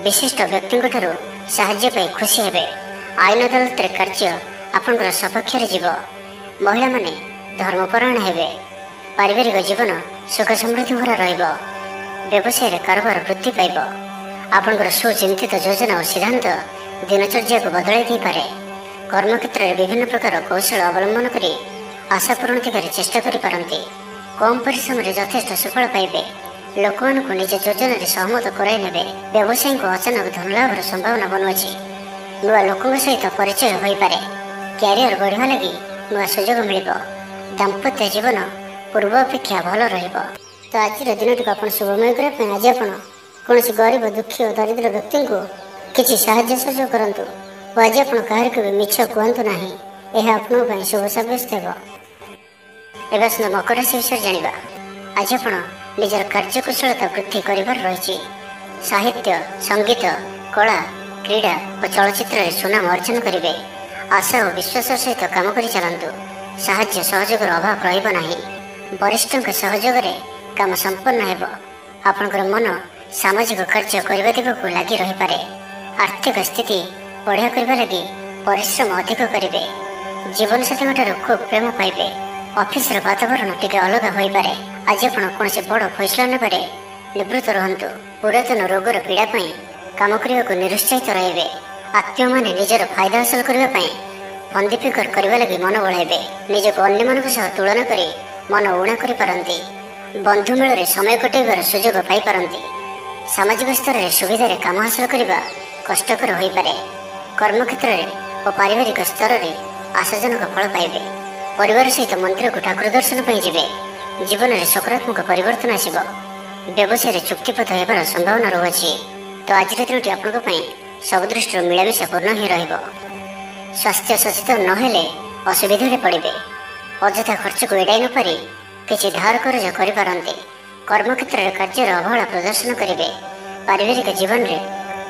ବିଶିଷ୍ଟ ବ୍ୟକ୍ତିଙ୍କଠାରୁ ସାହାଯ୍ୟ ପାଇ ଖୁସି ହେବେ। ଆଇନ ଅଦାଲତରେ କାର୍ଯ୍ୟ ଆପଣଙ୍କର ସପକ୍ଷରେ ଯିବ। ମହିଳାମାନେ ଧର୍ମପରାୟଣ ହେବେ। ପାରିବାରିକ ଜୀବନ ସୁଖ ସମୃଦ୍ଧି ଭରା ରହିବ। ବ୍ୟବସାୟରେ କାରବାର ବୃଦ୍ଧି ପାଇବ। ଆପଣଙ୍କର ସୁଚିନ୍ତିତ ଯୋଜନା ଓ ସିଦ୍ଧାନ୍ତ ଦିନଚର୍ଯ୍ୟାକୁ ବଦଳାଇ ଦେଇପାରେ। କର୍ମକ୍ଷେତ୍ରରେ ବିଭିନ୍ନ ପ୍ରକାର କୌଶଳ ଅବଲମ୍ବନ କରି ଆଶା ପୂରଣ ଦିଗରେ ଚେଷ୍ଟା କରିପାରନ୍ତି। କମ୍ ପରିଶ୍ରମରେ ଯଥେଷ୍ଟ ସୁଫଳ ପାଇବେ। ଲୋକମାନଙ୍କୁ ନିଜ ଯୋଜନାରେ ସହମତ କରାଇ ନେବେ। ବ୍ୟବସାୟୀଙ୍କୁ ଅଚାନକ ଧନଲାଭର ସମ୍ଭାବନା ବନୁଅଛି। ନୂଆ ଲୋକଙ୍କ ସହିତ ପରିଚୟ ହୋଇପାରେ। କ୍ୟାରିୟର ଗଢ଼ିବା ଲାଗି ନୂଆ ସୁଯୋଗ ମିଳିବ। ଦାମ୍ପତ୍ୟ ଜୀବନ ପୂର୍ବ ଅପେକ୍ଷା ଭଲ ରହିବ। ତ ଆଜିର ଦିନଟିକୁ ଆପଣ ଶୁଭମୟ କରିବା ପାଇଁ ଆଜି ଆପଣ କୌଣସି ଗରିବ, ଦୁଃଖୀ ଓ ଦରିଦ୍ର ବ୍ୟକ୍ତିଙ୍କୁ କିଛି ସାହାଯ୍ୟ ସହଯୋଗ କରନ୍ତୁ ଓ ଆଜି ଆପଣ କାହାରିକୁ ବି ମିଛ କୁହନ୍ତୁ ନାହିଁ। ଏହା ଆପଣଙ୍କ ପାଇଁ ଶୁଭ ସାବ୍ୟସ୍ତ ହେବ। ଏବେ ଆସନ୍ତୁ ମକର ରାଶି ବିଷୟରେ ଜାଣିବା। ଆଜି ଆପଣ ନିଜର କାର୍ଯ୍ୟକୁଶଳତା ବୃଦ୍ଧି କରିବାର ରହିଛି। ସାହିତ୍ୟ, ସଙ୍ଗୀତ, କଳା, କ୍ରୀଡ଼ା ଓ ଚଳଚ୍ଚିତ୍ରରେ ସୁନାମ ଅର୍ଜନ କରିବେ। ଆଶା ଓ ବିଶ୍ୱାସର ସହିତ କାମ କରି ଚାଲନ୍ତୁ। ସାହାଯ୍ୟ ସହଯୋଗର ଅଭାବ ରହିବ ନାହିଁ। ବରିଷ୍ଠଙ୍କ ସହଯୋଗରେ କାମ ସମ୍ପନ୍ନ ହେବ। ଆପଣଙ୍କର ମନ ସାମାଜିକ କାର୍ଯ୍ୟ କରିବା ଦିଗକୁ ଲାଗି ରହିପାରେ। ଆର୍ଥିକ ସ୍ଥିତି ବଢ଼ିଆ କରିବା ଲାଗି ପରିଶ୍ରମ ଅଧିକ କରିବେ। ଜୀବନସାଥୀଙ୍କଠାରୁ ଖୁବ୍ ପ୍ରେମ ପାଇବେ। ଅଫିସର ବାତାବରଣ ଟିକେ ଅଲଗା ହୋଇପାରେ। ଆଜି ଆପଣ କୌଣସି ବଡ଼ ଫଇସଲା ନେବାରେ ନିବୃତ୍ତ ରୁହନ୍ତୁ। ପୁରାତନ ରୋଗର ପୀଡ଼ା ପାଇଁ କାମ କରିବାକୁ ନିରୁତ୍ସାହିତ ରହିବେ। ଆତ୍ମୀୟମାନେ ନିଜର ଫାଇଦା ହାସଲ କରିବା ପାଇଁ ଫନ୍ଦି ଫିକର କରିବା ଲାଗି ମନ ବଳାଇବେ। ନିଜକୁ ଅନ୍ୟମାନଙ୍କ ସହ ତୁଳନା କରି ମନ ଊଣା କରିପାରନ୍ତି। ବନ୍ଧୁ ମେଳରେ ସମୟ କଟାଇବାର ସୁଯୋଗ ପାଇପାରନ୍ତି। ସାମାଜିକ ସ୍ତରରେ ସୁବିଧାରେ କାମ ହାସଲ କରିବା କଷ୍ଟକର ହୋଇପାରେ। କର୍ମକ୍ଷେତ୍ରରେ ଓ ପାରିବାରିକ ସ୍ତରରେ ଆଶାଜନକ ଫଳ ପାଇବେ। ପରିବାର ସହିତ ମନ୍ଦିରକୁ ଠାକୁର ଦର୍ଶନ ପାଇଁ ଯିବେ। ଜୀବନରେ ସକାରାତ୍ମକ ପରିବର୍ତ୍ତନ ଆସିବ। ବ୍ୟବସାୟରେ ଚୁକ୍ତିପଥ ହେବାର ସମ୍ଭାବନା ରହୁଅଛି। ତ ଆଜିର ଦିନଟି ଆପଣଙ୍କ ପାଇଁ ସବୁ ଦୃଷ୍ଟିରୁ ମିଳାମିଶା ପୂର୍ଣ୍ଣ ହିଁ ରହିବ। ସ୍ୱାସ୍ଥ୍ୟ ସଚେତନ ନହେଲେ ଅସୁବିଧାରେ ପଡ଼ିବେ। ଅଯଥା ଖର୍ଚ୍ଚକୁ ଏଡ଼ାଇ ନପାରି କିଛି ଧାର କରଜ କରିପାରନ୍ତି। କର୍ମକ୍ଷେତ୍ରରେ କାର୍ଯ୍ୟର ଅବହେଳା ପ୍ରଦର୍ଶନ କରିବେ। ପାରିବାରିକ ଜୀବନରେ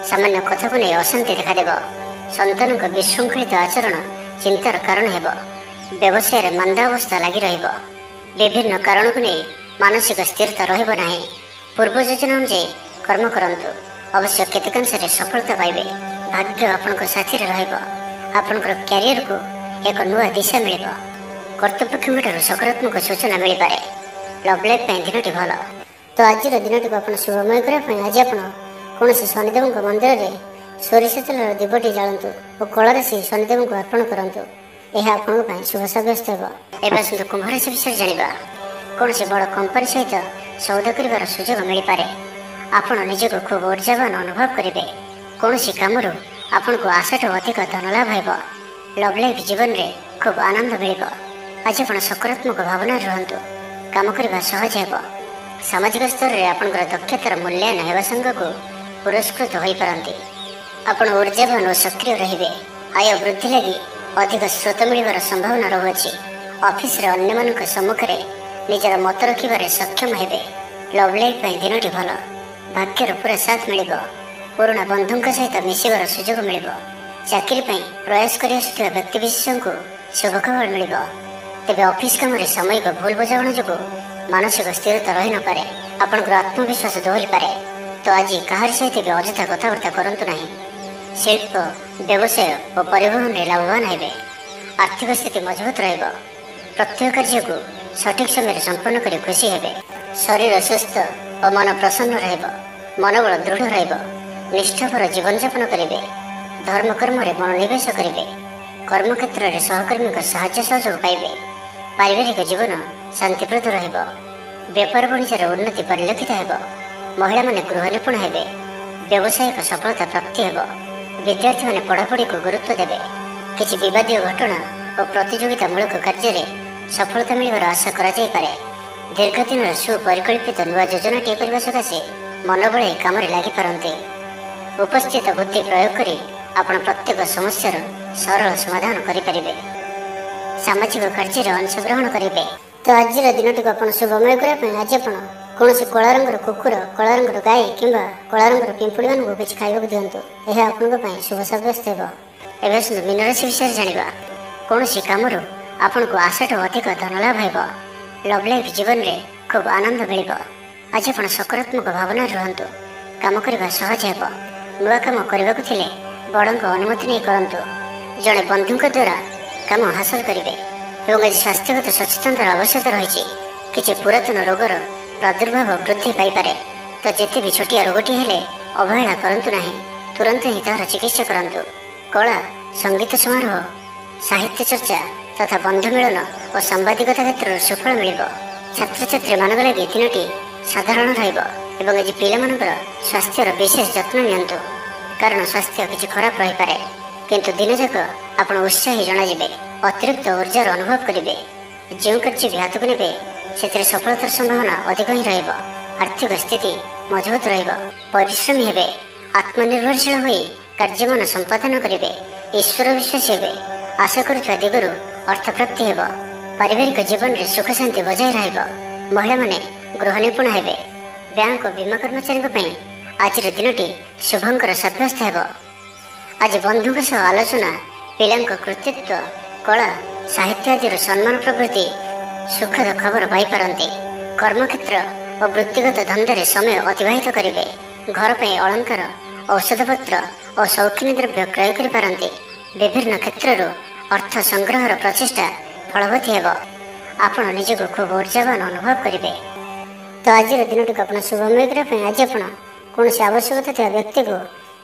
ସାମାନ୍ୟ କଥାକୁ ନେଇ ଅଶାନ୍ତି ଦେଖାଦେବ। ସନ୍ତାନଙ୍କ ବିଶୃଙ୍ଖଳିତ ଆଚରଣ ଚିନ୍ତାର କାରଣ ହେବ। ବ୍ୟବସାୟରେ ମାନ୍ଦା ଅବସ୍ଥା ଲାଗି ରହିବ। ବିଭିନ୍ନ କାରଣକୁ ନେଇ ମାନସିକ ସ୍ଥିରତା ରହିବ ନାହିଁ। ପୂର୍ବ ଯୋଜନା ଅନୁଯାୟୀ କର୍ମ କରନ୍ତୁ। ଅବଶ୍ୟ କେତେକାଂଶରେ ସଫଳତା ପାଇବେ। ଭାଗ୍ୟ ଆପଣଙ୍କ ସାଥିରେ ରହିବ। ଆପଣଙ୍କର କ୍ୟାରିୟରକୁ ଏକ ନୂଆ ଦିଶା ମିଳିବ। କର୍ତ୍ତୃପକ୍ଷଙ୍କଠାରୁ ସକାରାତ୍ମକ ସୂଚନା ମିଳିପାରେ। ଲଭ୍ ଲାଇଫ୍ ପାଇଁ ଦିନଟି ଭଲ। ତ ଆଜିର ଦିନଟିକୁ ଆପଣ ଶୁଭମୟ କରିବା ପାଇଁ ଆଜି ଆପଣ କୌଣସି ଶନିଦେବଙ୍କ ମନ୍ଦିରରେ ସୋରିଷ ତେଲର ଦୀପଟି ଜାଳନ୍ତୁ ଓ କଳାରାଶି ଶନିଦେବଙ୍କୁ ଅର୍ପଣ କରନ୍ତୁ। ଏହା ଆପଣଙ୍କ ପାଇଁ ଶୁଭ ସାବ୍ୟସ୍ତ ହେବ। ଏବେ ଆସନ୍ତୁ କୁମ୍ଭ ରାଶି ବିଷୟରେ ଜାଣିବା। କୌଣସି ବଡ଼ କମ୍ପାନୀ ସହିତ ସୌଦା କରିବାର ସୁଯୋଗ ମିଳିପାରେ। ଆପଣ ନିଜକୁ ଖୁବ୍ ଊର୍ଜାବାନ ଅନୁଭବ କରିବେ। କୌଣସି କାମରୁ ଆପଣଙ୍କୁ ଆଶାଠୁ ଅଧିକ ଧନ ଲାଭ ହେବ। ଲଭ୍ ଲାଇଫ୍ ଜୀବନରେ ଖୁବ୍ ଆନନ୍ଦ ମିଳିବ। ଆଜି ଆପଣ ସକାରାତ୍ମକ ଭାବନାରେ ରୁହନ୍ତୁ। କାମ କରିବା ସହଜ ହେବ। ସାମାଜିକ ସ୍ତରରେ ଆପଣଙ୍କର ଦକ୍ଷତାର ମୂଲ୍ୟାୟନ ହେବା ସାଙ୍ଗକୁ ପୁରସ୍କୃତ ହୋଇପାରନ୍ତି। ଆପଣ ଊର୍ଜାବାନ ଓ ସକ୍ରିୟ ରହିବେ। ଆୟ ବୃଦ୍ଧି ଲାଗି ଅଧିକ ସ୍ରୋତ ମିଳିବାର ସମ୍ଭାବନା ରହୁଅଛି। ଅଫିସରେ ଅନ୍ୟମାନଙ୍କ ସମ୍ମୁଖରେ ନିଜର ମତ ରଖିବାରେ ସକ୍ଷମ ହେବେ। ଲଭ୍ ଲାଇଫ୍ ପାଇଁ ଦିନଟି ଭଲ। ଭାଗ୍ୟର ପୁରା ସାଥ ମିଳିବ। ପୁରୁଣା ବନ୍ଧୁଙ୍କ ସହିତ ମିଶିବାର ସୁଯୋଗ ମିଳିବ। ଚାକିରି ପାଇଁ ପ୍ରୟାସ କରି ଆସୁଥିବା ବ୍ୟକ୍ତିବିଶେଷଙ୍କୁ ଶୁଭ ଖବର ମିଳିବ। ତେବେ ଅଫିସ କାମରେ ସାମୟିକ ଭୁଲ ବୁଝାମଣା ଯୋଗୁଁ ମାନସିକ ସ୍ଥିରତା ରହିନପାରେ। ଆପଣଙ୍କର ଆତ୍ମବିଶ୍ୱାସ ଦୋହରିପାରେ। ତ ଆଜି କାହାରି ସହିତ ବି ଅଯଥା କଥାବାର୍ତ୍ତା କରନ୍ତୁ ନାହିଁ। ଶିଳ୍ପ, ବ୍ୟବସାୟ ଓ ପରିବହନରେ ଲାଭବାନ ହେବେ। ଆର୍ଥିକ ସ୍ଥିତି ମଜବୁତ ରହିବ। ପ୍ରତ୍ୟେକ କାର୍ଯ୍ୟକୁ ସଠିକ୍ ସମୟରେ ସମ୍ପନ୍ନ କରି ଖୁସି ହେବେ। ଶରୀର ସୁସ୍ଥ ଓ ମନ ପ୍ରସନ୍ନ ରହିବ। ମନୋବଳ ଦୃଢ଼ ରହିବ। ନିଷ୍ଠାପର ଜୀବନଯାପନ କରିବେ। ଧର୍ମକର୍ମରେ ମନୋନିବେଶ କରିବେ। କର୍ମକ୍ଷେତ୍ରରେ ସହକର୍ମୀଙ୍କ ସାହାଯ୍ୟ ସହଯୋଗ ପାଇବେ। ପାରିବାରିକ ଜୀବନ ଶାନ୍ତିପ୍ରଦ ରହିବ। ବେପାର ବାଣିଜ୍ୟର ଉନ୍ନତି ପରିଲକ୍ଷିତ ହେବ। ମହିଳାମାନେ ଗୃହ ନିପୁଣ ହେବେ। ବ୍ୟବସାୟିକ ସଫଳତା ପ୍ରାପ୍ତି ହେବ। ବିଦ୍ୟାର୍ଥୀମାନେ ପଢ଼ାପଢ଼ିକୁ ଗୁରୁତ୍ୱ ଦେବେ। କିଛି ବିବାଦୀୟ ଘଟଣା ଓ ପ୍ରତିଯୋଗିତାମୂଳକ କାର୍ଯ୍ୟରେ ସଫଳତା ମିଳିବାର ଆଶା କରାଯାଇପାରେ। ଦୀର୍ଘଦିନର ସୁପରିକଳ୍ପିତ ନୂଆ ଯୋଜନାଟିଏ କରିବା ସକାଶେ ମନ ବଳାଇ କାମରେ ଲାଗିପାରନ୍ତି। ଉପସ୍ଥିତ ବୁଦ୍ଧି ପ୍ରୟୋଗ କରି ଆପଣ ପ୍ରତ୍ୟେକ ସମସ୍ୟାର ସରଳ ସମାଧାନ କରିପାରିବେ। ସାମାଜିକ କାର୍ଯ୍ୟରେ ଅଂଶଗ୍ରହଣ କରିବେ। ତ ଆଜିର ଦିନଟିକୁ ଆପଣ ଶୁଭମୟ କରିବା ପାଇଁ ଆଜି ଆପଣ କୌଣସି କଳା ରଙ୍ଗର କୁକୁର, କଳା ରଙ୍ଗର ଗାଈ କିମ୍ବା କଳା ରଙ୍ଗର ପିମ୍ପୁଡ଼ିମାନଙ୍କୁ କିଛି ଖାଇବାକୁ ଦିଅନ୍ତୁ। ଏହା ଆପଣଙ୍କ ପାଇଁ ଶୁଭ ସାବ୍ୟସ୍ତ ହେବ। ଏବେ ଆସନ୍ତୁ ମୀନ ରାଶି ବିଷୟରେ ଜାଣିବା। କୌଣସି କାମରୁ ଆପଣଙ୍କୁ ଆଶାଠୁ ଅଧିକ ଧନ ଲାଭ ହେବ। ଲଭ୍ ଲାଇଫ୍ ଜୀବନରେ ଖୁବ୍ ଆନନ୍ଦ ମିଳିବ। ଆଜି ଆପଣ ସକାରାତ୍ମକ ଭାବନାରେ ରୁହନ୍ତୁ। କାମ କରିବା ସହଜ ହେବ। ନୂଆ କାମ କରିବାକୁ ଥିଲେ ବଡ଼ଙ୍କ ଅନୁମତି ନେଇ କରନ୍ତୁ। ଜଣେ ବନ୍ଧୁଙ୍କ ଦ୍ୱାରା କାମ ହାସଲ କରିବେ ଏବଂ ଆଜି ସ୍ୱାସ୍ଥ୍ୟଗତ ସଚେତନତାର ଆବଶ୍ୟକତା ରହିଛି। କିଛି ପୁରାତନ ରୋଗର ପ୍ରାଦୁର୍ଭାବ ବୃଦ୍ଧି ପାଇପାରେ। ତ ଯେତେ ବି ଛୋଟିଆ ରୋଗଟି ହେଲେ ଅବହେଳା କରନ୍ତୁ ନାହିଁ। ତୁରନ୍ତ ହିଁ ତାହାର ଚିକିତ୍ସା କରନ୍ତୁ। କଳା, ସଙ୍ଗୀତ ସମାରୋହ, ସାହିତ୍ୟ ଚର୍ଚ୍ଚା ତଥା ବନ୍ଧୁ ମିଳନ ଓ ସାମ୍ବାଦିକତା କ୍ଷେତ୍ରରେ ସୁଫଳ ମିଳିବ। ଛାତ୍ରଛାତ୍ରୀମାନଙ୍କ ଲାଗି ଦିନଟି ସାଧାରଣ ରହିବ ଏବଂ ଆଜି ପିଲାମାନଙ୍କର ସ୍ୱାସ୍ଥ୍ୟର ବିଶେଷ ଯତ୍ନ ନିଅନ୍ତୁ। କାରଣ ସ୍ୱାସ୍ଥ୍ୟ କିଛି ଖରାପ ରହିପାରେ। କିନ୍ତୁ ଦିନଯାକ ଆପଣ ଉତ୍ସାହୀ ଜଣାଯିବେ। ଅତିରିକ୍ତ ଉର୍ଜାର ଅନୁଭବ କରିବେ। ଯେଉଁ କାର୍ଯ୍ୟ ବି ହାତକୁ ନେବେ ସେଥିରେ ସଫଳତାର ସମ୍ଭାବନା ଅଧିକ ହିଁ ରହିବ। ଆର୍ଥିକ ସ୍ଥିତି ମଜବୁତ ରହିବ। ପରିଶ୍ରମୀ ହେବେ। ଆତ୍ମନିର୍ଭରଶୀଳ ହୋଇ କାର୍ଯ୍ୟମାନ ସମ୍ପାଦନ କରିବେ। ଈଶ୍ୱର ବିଶ୍ୱାସୀ ହେବେ। ଆଶା କରୁଥିବା ଦିଗରୁ ଅର୍ଥପ୍ରାପ୍ତି ହେବ। ପାରିବାରିକ ଜୀବନରେ ସୁଖ ଶାନ୍ତି ବଜାୟ ରହିବ। ମହିଳାମାନେ ଗୃହ ନିପୁଣ ହେବେ। ବ୍ୟାଙ୍କ ଓ ବୀମା କର୍ମଚାରୀଙ୍କ ପାଇଁ ଆଜିର ଦିନଟି ଶୁଭଙ୍କର ସାବ୍ୟସ୍ତ ହେବ। ଆଜି ବନ୍ଧୁଙ୍କ ସହ ଆଲୋଚନା, ପିଲାଙ୍କ କୃତିତ୍ୱ, କଳା, ସାହିତ୍ୟ ଆଦିର ସମ୍ମାନ ପ୍ରଭୃତି ସୁଖଦ ଖବର ପାଇପାରନ୍ତି। କର୍ମକ୍ଷେତ୍ର ଓ ବୃତ୍ତିଗତ ଧନ୍ଦାରେ ସମୟ ଅତିବାହିତ କରିବେ। ଘର ପାଇଁ ଅଳଙ୍କାର, ଔଷଧପତ୍ର ଓ ସୌଖିନୀ ଦ୍ରବ୍ୟ କ୍ରୟ କରିପାରନ୍ତି। ବିଭିନ୍ନ କ୍ଷେତ୍ରରୁ ଅର୍ଥ ସଂଗ୍ରହର ପ୍ରଚେଷ୍ଟା ଫଳବତୀ ହେବ। ଆପଣ ନିଜକୁ ଖୁବ୍ ଊର୍ଜାବାନ ଅନୁଭବ କରିବେ। ତ ଆଜିର ଦିନଟିକୁ ଆପଣ ଶୁଭମୟ କରିବା ପାଇଁ ଆଜି ଆପଣ କୌଣସି ଆବଶ୍ୟକତା ଥିବା ବ୍ୟକ୍ତିକୁ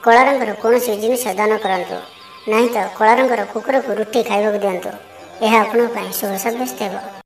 କଳା ରଙ୍ଗର କୌଣସି ଜିନିଷ ଦାନ କରନ୍ତୁ। ନାହିଁ ତ କଳା ରଙ୍ଗର କୁକୁରକୁ ରୁଟି ଖାଇବାକୁ ଦିଅନ୍ତୁ। ଏହା ଆପଣଙ୍କ ପାଇଁ ଶୁଭ ସାବ୍ୟସ୍ତ ହେବ।